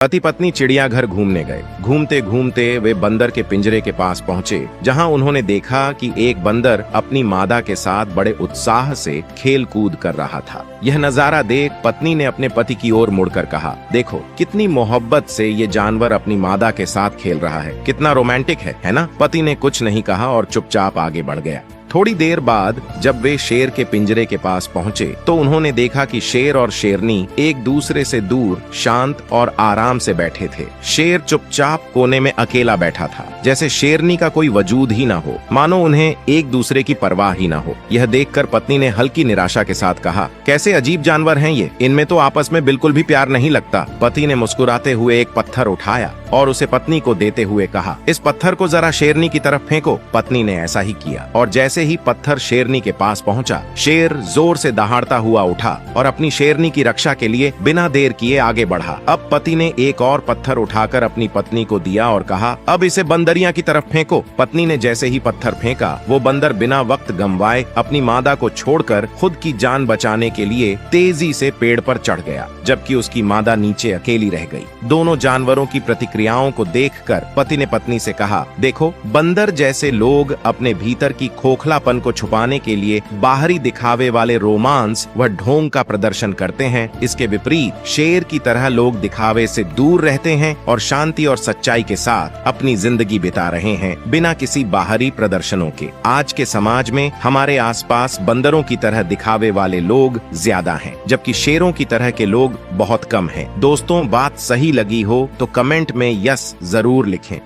पति पत्नी चिड़ियाघर घूमने गए। घूमते घूमते वे बंदर के पिंजरे के पास पहुंचे, जहां उन्होंने देखा कि एक बंदर अपनी मादा के साथ बड़े उत्साह से खेल कूद कर रहा था। यह नजारा देख पत्नी ने अपने पति की ओर मुड़कर कहा, देखो कितनी मोहब्बत से ये जानवर अपनी मादा के साथ खेल रहा है, कितना रोमांटिक है ना? पति ने कुछ नहीं कहा और चुपचाप आगे बढ़ गया। थोड़ी देर बाद जब वे शेर के पिंजरे के पास पहुंचे तो उन्होंने देखा कि शेर और शेरनी एक दूसरे से दूर शांत और आराम से बैठे थे। शेर चुपचाप कोने में अकेला बैठा था, जैसे शेरनी का कोई वजूद ही ना हो, मानो उन्हें एक दूसरे की परवाह ही ना हो। यह देखकर पत्नी ने हल्की निराशा के साथ कहा, कैसे अजीब जानवर हैं ये, इनमें तो आपस में बिल्कुल भी प्यार नहीं लगता। पति ने मुस्कुराते हुए एक पत्थर उठाया और उसे पत्नी को देते हुए कहा, इस पत्थर को जरा शेरनी की तरफ फेंको। पत्नी ने ऐसा ही किया और जैसे ही पत्थर शेरनी के पास पहुंचा, शेर जोर से दहाड़ता हुआ उठा और अपनी शेरनी की रक्षा के लिए बिना देर किए आगे बढ़ा। अब पति ने एक और पत्थर उठाकर अपनी पत्नी को दिया और कहा, अब इसे बंदरिया की तरफ फेंको। पत्नी ने जैसे ही पत्थर फेंका, वो बंदर बिना वक्त गंवाए अपनी मादा को छोड़कर खुद की जान बचाने के लिए तेजी से पेड़ पर चढ़ गया, जबकि उसकी मादा नीचे अकेली रह गई। दोनों जानवरों की प्रतिक्रियाओं को देखकर पति ने पत्नी से कहा, देखो बंदर जैसे लोग अपने भीतर की खोखलापन को छुपाने के लिए बाहरी दिखावे वाले रोमांस व ढोंग का प्रदर्शन करते हैं। इसके विपरीत शेर की तरह लोग दिखावे से दूर रहते हैं और शांति और सच्चाई के साथ अपनी जिंदगी बिता रहे हैं, बिना किसी बाहरी प्रदर्शनों के। आज के समाज में हमारे आसपास बंदरों की तरह दिखावे वाले लोग ज्यादा हैं, जबकि शेरों की तरह के लोग बहुत कम हैं। दोस्तों, बात सही लगी हो तो कमेंट में यस जरूर लिखें।